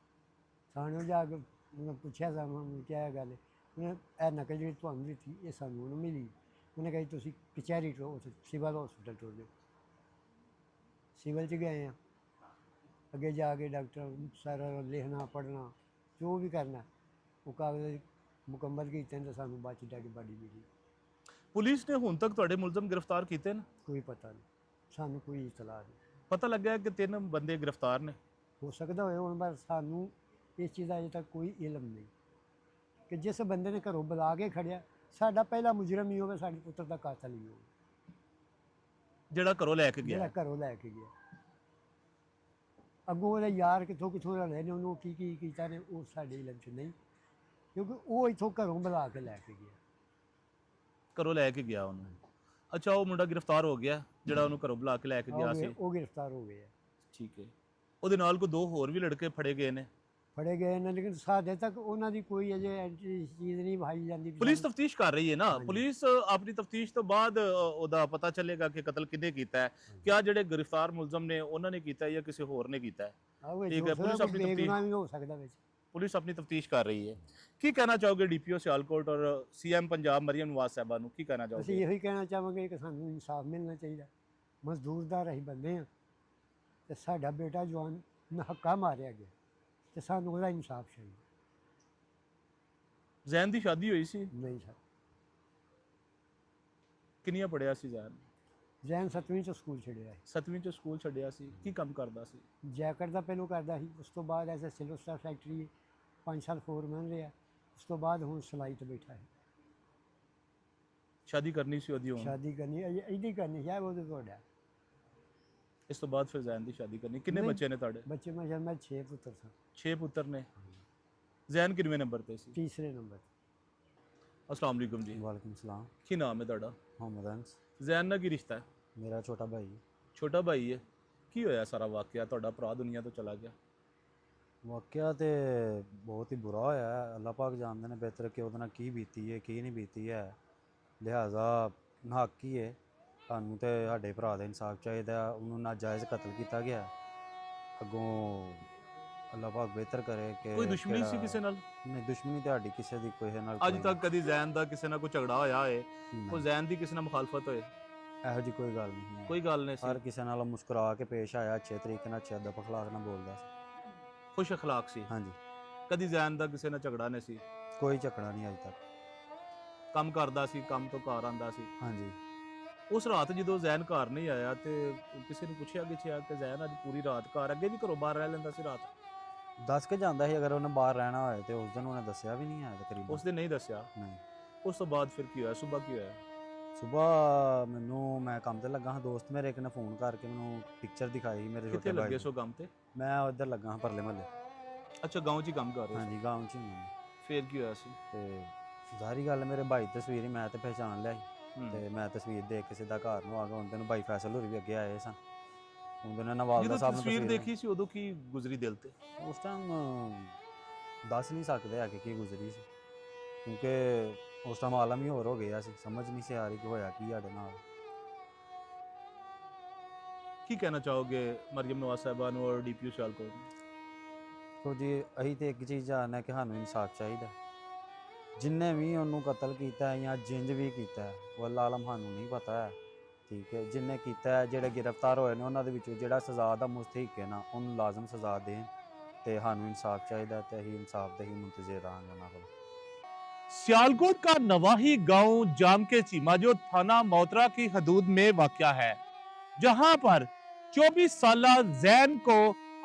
ਥਾਣੇ ਜਾ ਕੇ ਉਹਨੇ ਪੁੱਛਿਆ ਸਾਨੂੰ ਕੀ ਗੱਲ ਹੈ, ਉਹਨੇ ਇਹ ਨਕਲ ਜਿਹੜੀ ਤੁਹਾਨੂੰ ਦਿੱਤੀ ਇਹ ਸਾਨੂੰ ਨਹੀਂ ਮਿਲੀ। ਉਹਨੇ ਕਹੀ ਤੁਸੀਂ ਕਚਹਿਰੀ ਤੋਂ ਸਿਵਲ ਹਸਪੀਟਲ ਤੋਂ ਲਿਓ। ਸਿਵਲ 'ਚ ਗਏ ਹਾਂ, ਅੱਗੇ ਜਾ ਕੇ ਡਾਕਟਰ ਸਾਰਾ ਲਿਖਣਾ ਪੜ੍ਹਨਾ ਜੋ ਵੀ ਕਰਨਾ ਉਹ ਕਾਗਜ਼ ਮੁਕੰਮਲ ਕੀਤੇ ਨੇ, ਸਾਨੂੰ ਬਾਅਦ 'ਚ ਡੈਡ ਬਾਡੀ ਮਿਲੀ। ਪੁਲਿਸ ਨੇ ਹੁਣ ਤੱਕ ਤੁਹਾਡੇ ਮੁਲਜ਼ਮ ਗ੍ਰਿਫਤਾਰ ਕੀਤੇ ਨੇ? ਕੋਈ ਪਤਾ ਨਹੀਂ, ਸਾਨੂੰ ਕੋਈ ਇਤਲਾਹ ਨਹੀਂ। ਪਤਾ ਲੱਗਿਆ ਕਿ 3 ਬੰਦੇ ਗ੍ਰਿਫਤਾਰ ਨੇ। ਹੋ ਸਕਦਾ ਹੋਏ ਹੁਣ, ਪਰ ਸਾਨੂੰ ਇਸ ਚੀਜ਼ ਦਾ ਅਜੇ ਤੱਕ ਕੋਈ ਇਲਮ ਨਹੀਂ ਕਿ ਜਿਸ ਬੰਦੇ ਨੇ ਘਰੋਂ ਬੁਲਾ ਕੇ ਖੜਿਆ ਸਾਡਾ ਪਹਿਲਾ ਮੁਜਰਮ ਹੀ ਹੋਵੇ, ਸਾਡੇ ਪੁੱਤਰ ਦਾ ਕਾਤਲ ਹੀ ਹੋਵੇ, ਜਿਹੜਾ ਘਰੋਂ ਲੈ ਕੇ ਗਿਆ। ਜਿਹੜਾ ਘਰੋਂ ਲੈ ਕੇ ਗਿਆ। ਅੱਗੋਂ ਉਹਦੇ ਯਾਰ ਕਿੱਥੋਂ ਕਿੱਥੋਂ ਰਹੇ ਨੇ, ਉਹਨੂੰ ਕੀ ਕੀ ਕੀਤਾ ਨੇ, ਉਹ ਸਾਡੇ ਇਲਮ 'ਚ ਨਹੀਂ, ਕਿਉਂਕਿ ਉਹ ਇੱਥੋਂ ਘਰੋਂ ਬੁਲਾ ਕੇ ਲੈ ਕੇ ਗਿਆ। ਘਰੋਂ ਲੈ ਕੇ ਗਿਆ ਉਹਨੂੰ। ਅੱਛਾ, ਉਹ ਮੁੰਡਾ ਗ੍ਰਿਫਤਾਰ ਹੋ ਗਿਆ ਜਿਹੜਾ ਉਹਨੂੰ ਘਰੋਂ ਬੁਲਾ ਕੇ ਲੈ ਕੇ ਗਿਆ ਸੀ? ਉਹ ਗ੍ਰਿਫਤਾਰ ਹੋ ਗਏ ਆ। ਠੀਕ ਹੈ। ਉਹਦੇ ਨਾਲ ਕੋਈ 2 ਹੋਰ ਵੀ ਲੜਕੇ ਫੜੇ ਗਏ ਨੇ? ਫੜੇ ਗਏ ਨੇ, ਲੇਕਿਨ ਸਾਡੇ ਤੱਕ ਉਹਨਾਂ ਦੀ ਕੋਈ ਅਜੇ ਐਂਟਰੀ ਚੀਜ਼ ਨਹੀਂ ਭਾਈ ਜਾਂਦੀ। ਪੁਲਿਸ ਤਫਤੀਸ਼ ਕਰ ਰਹੀ ਹੈ ਨਾ। ਹਾਂਜੀ। ਪੁਲਿਸ ਆਪਣੀ ਤਫਤੀਸ਼ ਤੋਂ ਬਾਅਦ ਉਹਦਾ ਪਤਾ ਚੱਲੇਗਾ ਕਿ ਕਤਲ ਕਿਹਨੇ ਕੀਤਾ ਹੈ। ਕਿਆ ਜਿਹੜੇ ਗ੍ਰਿਫਤਾਰ ਮੁਲਜ਼ਮ ਨੇ ਉਹਨਾਂ ਨੇ ਕੀਤਾ ਜਾਂ ਕਿਸੇ ਹੋਰ ਨੇ ਕੀਤਾ ਹੈ? ਠੀਕ ਹੈ, ਪੁਲਿਸ ਆਪਣੀ ਬੇਗੁਨਾਹ ਵੀ ਹੋ ਸਕਦਾ ਵਿੱਚ। ਪੁਲਿਸ ਆਪਣੀ ਤਫਤੀਸ਼ ਕਰ ਰਹੀ ਹੈ। ਕੀ ਕਹਿਣਾ ਚਾਹੋਗੇ ਡੀਪੀਓ ਸਿਆਲਕੋਟ ਔਰ ਸੀਐਮ ਪੰਜਾਬ ਮਰੀਮ ਨਵਾਜ਼ ਸਾਹਿਬਾ ਨੂੰ ਕੀ ਕਹਿਣਾ ਅਸੀਂ ਚਾਹੋਗੇ? ਇਹੋ ਹੀ ਕਹਿਣਾ ਚਾਹਾਂਗੇ ਕਿ ਸਾਨੂੰ ਇਨਸਾਫ ਮਿਲਣਾ ਚਾਹੀਦਾ। ਮਜ਼ਦੂਰਦਾਰ ਅਸੀਂ ਬੰਦੇ ਹਾਂ ਤੇ ਸਾਡਾ ਬੇਟਾ ਜਵਾਨ ਨਹੱਕਾ ਮਾਰਿਆ ਗਿਆ ਤੇ ਸਾਨੂੰ ਉਹਦਾ ਇਨਸਾਫ ਚਾਹੀਦਾ। ਜ਼ੈਨ ਦੀ ਸ਼ਾਦੀ ਹੋਈ ਸੀ? ਨਹੀਂ ਸਰ, ਕਿੰਨੀਆਂ ਪੜਿਆ ਸੀ ਜ਼ੈਨ? ਜ਼ੈਨ 7ਵੀਂ ਚ ਸਕੂਲ ਛੱਡਿਆ ਸੀ। 7ਵੀਂ ਚ ਸਕੂਲ ਛੱਡਿਆ ਸੀ। ਕੀ ਕੰਮ ਕਰਦਾ ਸੀ? ਜੈਕਟ ਦਾ ਪਹਿਲੋਂ ਕਰਦਾ ਸੀ, ਉਸ ਤੋਂ ਬਾਅਦ ਐਸੇ ਸਿਲਵਰ ਸਟਾਰ ਫੈਕਟਰੀ 5 ਸਾਲ ਫੋਰਮੈਨ ਰਿਹਾ, ਉਸ ਤੋਂ ਬਾਅਦ ਹੁਣ ਸਿਲਾਈ ਤੇ ਬੈਠਾ ਹੈ। ਸ਼ਾਦੀ ਕਰਨੀ ਸੀ ਉਹਦੀ ਹੁਣ? ਸ਼ਾਦੀ ਕਰਨੀ ਇਹਦੀ ਕਰਨੀ ਹੈ ਉਹਦੇ ਤੁਹਾਡਾ। ਇਸ ਤੋਂ ਬਾਅਦ ਫਿਰ ਜ਼ੈਨ ਦੀ ਸ਼ਾਦੀ ਕਰਨੀ। ਕਿੰਨੇ ਨਹੀਂ। ਬੱਚੇ ਨੇ ਤੁਹਾਡੇ? ਬੱਚੇ ਮੈਂ 6 ਪੁੱਤਰ ਸਨ। 6 ਪੁੱਤਰ ਨੇ। ਜ਼ੈਨ ਕਿੰਨਵੇਂ ਨੰਬਰ ਤੇ ਸੀ? ਤੀਸਰੇ ਨੰਬਰ। अस्सलाम वालेकुम जी। वालेकुम सलाम। ਕੀ ਨਾਮ ਹੈ ਤੁਹਾਡਾ? मोहम्मद अंस ਜ਼ੈਨ ਨਾਲ ਕੀ ਰਿਸ਼ਤਾ ਹੈ? मेरा छोटा भाई। ਛੋਟਾ ਭਾਈ ਹੈ। ਕੀ ਹੋਇਆ ਸਾਰਾ ਵਾਕਿਆ? ਤੁਹਾਡਾ ਭਰਾ ਦੁਨੀਆ ਤੋਂ ਚਲਾ ਗਿਆ। वाकया तो बहुत ही बुरा होया है। अल्लाह पाक जानते हैं बेहतर कि ਉਹਦੇ ਨਾਲ ਕੀ ਬੀਤੀ ਹੈ ਕੀ ਨਹੀਂ ਬੀਤੀ ਹੈ। ਲਿਹਾਜ਼ਾ ਨਹਾਕ ਹੀ ਹੈ। ਸਾਨੂੰ ਤੇ ਸਾਡੇ ਭਰਾ ਦਾ ਇਨਸਾਫ ਚਾਹੀਦਾ। ਉਹਨੂੰ ਨਾਜਾਇਜ਼ ਕਤਲ ਕੀਤਾ ਗਿਆ। ਅੱਗੋਂ ਅੱਲਾਹ ਪਾਕ ਬਿਹਤਰ ਕਰੇ ਕਿ ਕੋਈ ਦੁਸ਼ਮਣੀ ਸੀ ਕਿਹੜਾ- ਕਿਸੇ ਨਾਲ? ਨਹੀਂ, ਦੁਸ਼ਮਣੀ ਤੁਹਾਡੀ ਕਿਸੇ ਦੀ ਕੋਈ ਨਾਲ ਅੱਜ ਕੋਈ ਤੱਕ ਕਦੀ ਜ਼ੈਨ ਦਾ ਕਿਸੇ ਨਾਲ ਕੋਈ ਝਗੜਾ ਹੋਇਆ ਹੋਏ? ਨਹੀਂ। ਕੋਈ ਜ਼ੈਨ ਦੀ ਕਿਸੇ ਨਾਲ ਮੁਖਾਲਫਤ ਹੋਏ? ਇਹੋ ਜਿਹੀ ਕੋਈ ਗੱਲ ਨਹੀਂ ਹੈ। ਕੋਈ ਗੱਲ ਨਹੀਂ ਹਰ ਸੀ। ਕਿਸੇ ਨਾਲ ਮੁਸਕਰਾ ਕੇ ਪੇਸ਼ ਆਇਆ, ਅੱਛੇ ਤਰੀਕੇ ਨਾਲ, ਅੱਛੇ ਅਦਬ ਅਖਲਾਕ ਨਾਲ ਬੋਲਦਾ ਸੀ। ਖੁਸ਼ ਅਖਲਾਕ ਸੀ। ਹਾਂਜੀ, ਕਦੀ ਜ਼ੈਨ ਦਾ ਕਿਸੇ ਨਾਲ ਝਗੜਾ ਨਹੀਂ ਸੀ। ਕੋਈ ਝਗੜਾ ਨਹੀਂ ਅਜੇ ਤੱਕ। ਕੰਮ ਕਰਦਾ ਸੀ, ਕੰਮ ਤੋਂ ਘਰ ਆਂਦਾ ਸੀ। ਹਾਂਜੀ, ਉਸ ਰਾਤ ਜਦੋਂ ਜ਼ੈਨ ਘਰ ਨਹੀਂ ਆਇਆ ਤੇ ਕਿਸੇ ਨੂੰ ਪੁੱਛਿਆ ਗਿੱਛਿਆ ਕਿ ਜ਼ੈਨ ਅੱਜ ਪੂਰੀ ਰਾਤ ਘਰ, ਅੱਗੇ ਵੀ ਘਰੋਂ ਬਾਹਰ ਰਹਿ ਲੈਂਦਾ ਸੀ ਰਾਤ? ਦੱਸ ਕੇ ਜਾਂਦਾ ਸੀ ਅਗਰ ਉਹਨੇ ਬਾਹਰ ਰਹਿਣਾ ਹੋਏ ਤੇ ਉਸ ਦਿਨ ਉਹਨੇ ਦੱਸਿਆ ਵੀ ਨਹੀਂ ਹੈ ਤਕਰੀਬਨ। ਉਸ ਦਿਨ ਨਹੀਂ ਦੱਸਿਆ। ਨਹੀਂ। ਉਸ ਤੋਂ ਬਾਅਦ ਫਿਰ ਕੀ ਹੋਇਆ? ਸਵੇਰ ਕੀ ਹੋਇਆ? ਸਵੇਰ ਮੈਂ ਕੰਮ ਤੇ ਲੱਗਾ ਹਾਂ, ਦੋਸਤ ਮੇਰੇ ਇੱਕ ਨੇ ਫੋਨ ਕਰਕੇ ਮੈਨੂੰ ਪਿਕਚਰ ਦਿਖਾਈ ਮੇਰੇ ਕਿੱਥੇ ਛੋਟੇ ਲੱਗੇ ਭਾਈ ਸੋ ਕੰਮ ਤੇ? ਮੈਂ ਉੱਧਰ ਲੱਗਾ ਹਾਂ ਪਰਲੇ ਮਹੱਲੇ। ਅੱਛਾ, ਗਾਉਂ 'ਚ ਹੀ ਕੰਮ ਕਰ ਰਹੇ ਸੀ। ਹਾਂਜੀ, ਗਾਉਂ 'ਚ ਹੀ ਹਾਂ। ਫਿਰ ਕੀ ਹੋਇਆ ਸੀ? ਤੇ ਜ਼ਾਹਰੀ ਗੱਲ ਹੈ, ਮੇਰੇ ਭਾਈ ਦੀ ਤਸਵੀਰ ਹੀ ਮੈਂ ਤੇ ਪਹਿਚਾਣ ਲਿਆ ਸੀ ਤੇ ਮੈਂ ਤਸਵੀਰ ਦੇਖ ਕੇ ਸਿੱਧਾ ਘਰ ਨੂੰ ਆ ਗਿਆ। ਉਹਨਾਂ ਨੂੰ ਭਾਈ ਫੈਸਲ ਹੋਰੀ ਵੀ ਅੱਗੇ ਆਏ ਸਨ। ਉਹਨਾਂ ਨੇ ਨਵਾਜ਼ ਜਦੋਂ ਸਾਹਿਬ ਨੂੰ ਤਸਵੀਰ ਦੇਖੀ ਸੀ ਉਦੋਂ ਕੀ ਗੁਜ਼ਰੀ ਦਿਲ ਤੇ? ਉਸ ਟਾਈਮ ਦੱਸ ਨਹੀਂ ਸਕਦੇ ਆ ਕਿ ਕੀ ਗੁਜ਼ਰੀ ਸੀ, ਕਿਉਂਕਿ ਉਸ ਟਾਈਮ ਆਲਮ ਹੀ ਹੋਰ ਹੋ ਗਿਆ ਸੀ। ਸਮਝ ਨਹੀਂ ਸੀ ਆ ਰਹੀ ਕਿ ਹੋਇਆ ਕੀ ਸਾਡੇ ਨਾਲ। ਕੀ ਕਹਿਣਾ ਚਾਹੋਗੇ ਮਰੀਮ ਨਵਾਜ਼ ਸਾਹਿਬਾ ਨੂੰ ਔਰ ਡੀਪੀਓ ਸਿਆਲਕੋਟ ਨੂੰ? ਸੋ ਜੀ, ਅਸੀਂ ਤੇ ਇੱਕ ਚੀਜ਼ ਜਾਣਦੇ ਕਿ ਸਾਨੂੰ ਇਨਸਾਫ ਚਾਹੀਦਾ। ਜਿੰਨੇ ਵੀ ਉਹਨੂੰ ਕਤਲ ਕੀਤਾ ਹੈ ਜਾਂ ਜਿੰਜ ਵੀ ਕੀਤਾ ਹੈ, ਉਹ ਅੱਲਾ ਆਲਮ ਸਾਨੂੰ ਨਹੀਂ ਪਤਾ ਹੈ। ਠੀਕ ਹੈ, ਜਿੰਨੇ ਕੀਤਾ ਹੈ, ਜਿਹੜੇ ਗ੍ਰਿਫਤਾਰ ਹੋਏ ਨੇ ਉਹਨਾਂ ਦੇ ਵਿੱਚੋਂ ਜਿਹੜਾ ਸਜ਼ਾ ਦਾ ਮੁਸਤਹਿਕ ਹੈ ਨਾ, ਉਹਨੂੰ ਲਾਜ਼ਮ ਸਜ਼ਾ ਦੇਣ ਤੇ ਸਾਨੂੰ ਇਨਸਾਫ ਚਾਹੀਦਾ ਤੇ ਅਸੀਂ ਇਨਸਾਫ ਦੇ ਹੀ ਮੁੰਤਜ਼ਰ ਰਹਾਂਗੇ ਉਹਨਾਂ ਕੋਲ। सियालकोट का नवाही गांव जाम के चीमा जो थाना मोतरा की हदूद में वाक़या है, जहां पर 24 साला जैन को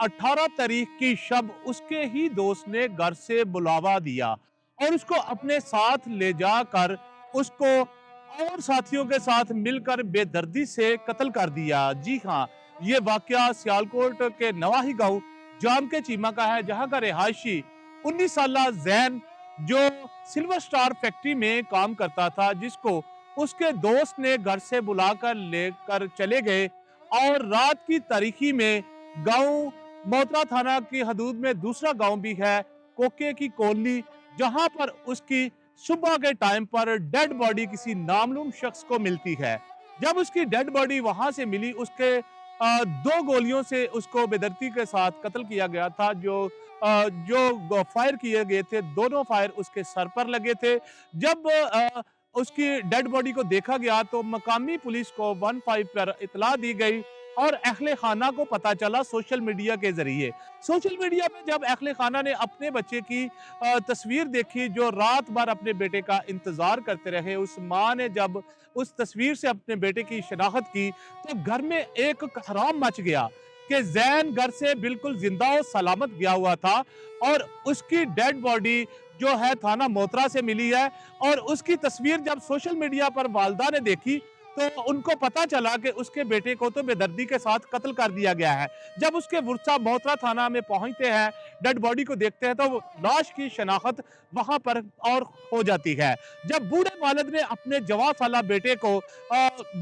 18 तारीख की शब उसके ही दोस्त ने घर से बुलावा दिया और उसको अपने साथ ले जाकर उसको और साथियों के साथ मिलकर बेदर्दी से कत्ल कर दिया। जी हाँ, ये वाकया सियालकोट के नवाही गांव जाम के चीमा का है, जहां का रिहायशी 19 साला जैन जो सिल्वर स्टार फैक्ट्री में काम करता था, जिसको उसके दोस्त ने घर से बुलाकर लेकर चले गए और रात की तारीखी में गांव मोतरा थाना की हदूद में दूसरा गांव भी है, कोके की कोली, जहां पर उसकी सुबह के टाइम पर डेड बॉडी किसी नामालूम शख्स को मिलती है। जब उसकी डेड बॉडी वहां से मिली, उसके 2 गोलियों से उसको बेदर्दी के साथ कत्ल किया गया था। जो फायर किए गए थे, दोनों फायर उसके सर पर लगे थे। जब उसकी डेड बॉडी को देखा गया तो मकामी पुलिस को 15 पर इतला दी गई और अहले खाना को पता चला सोशल मीडिया के जरिए। सोशल मीडिया पे जब अहले खाना ने अपने बच्चे की तस्वीर देखी, जो रात भर अपने बेटे का इंतजार करते रहे, उस माँ ने जब उस तस्वीर से अपने बेटे की शनाख्त की तो घर में एक कहराम मच गया कि जैन घर से बिल्कुल जिंदा और सलामत गया हुआ था और उसकी डेड बॉडी जो है थाना मोतरा से मिली है। और उसकी तस्वीर जब सोशल मीडिया पर वालदा ने देखी तो उनको पता चला कि उसके बेटे को तो बेदर्दी के साथ कत्ल कर दिया गया है। जब उसके वुरसा मोतरा थाना में पहुंचते हैं, डेड बॉडी को देखते हैं, तो लाश की शनाख्त वहां पर और हो जाती है। जब बूढ़े वालिद ने अपने जवां साला बेटे को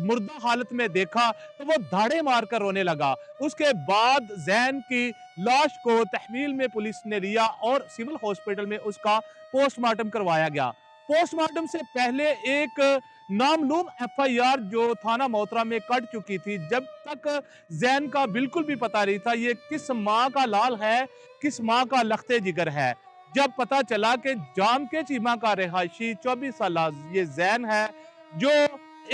मुर्दा हालत में देखा तो वो धाड़े मारकर रोने लगा। उसके बाद जैन की लाश को तहवील में पुलिस ने लिया और सिविल हॉस्पिटल में उसका पोस्टमार्टम करवाया गया। पोस्टमार्टम से पहले एक नामलूम एफआईआर जो थाना मोतरा में कट चुकी थी। जब तक जैन का बिल्कुल भी पता नहीं था ये किस माँ का लाल है, किस माँ का लखते जिगर है। जब पता चला कि जाम के चीमा का रिहायशी 24 साल ये जैन है, जो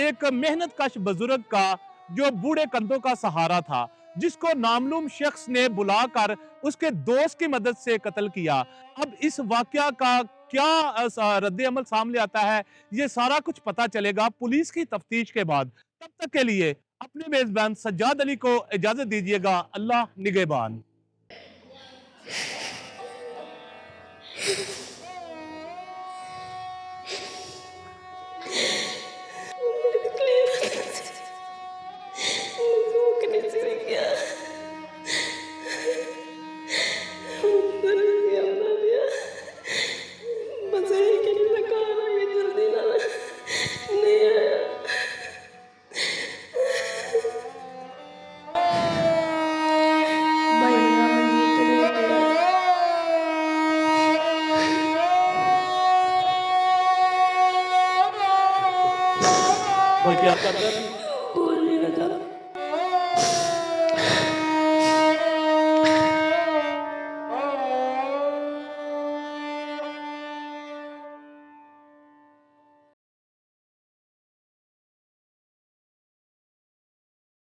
एक मेहनत कश बुजुर्ग का जो बूढ़े कंधों का सहारा था, जिसको नामलूम शख्स ने बुलाकर उसके दोस्त की मदद से कत्ल किया। अब इस वाकया का क्या रद्द अमल सामने आता है, ये सारा कुछ पता चलेगा पुलिस की तफ्तीश के बाद। तब तक के लिए अपने मेजबान सज्जाद अली को इजाजत दीजिएगा। अल्लाह निगहबान। कोई क्या कर रहा है? बोल नहीं रहा था।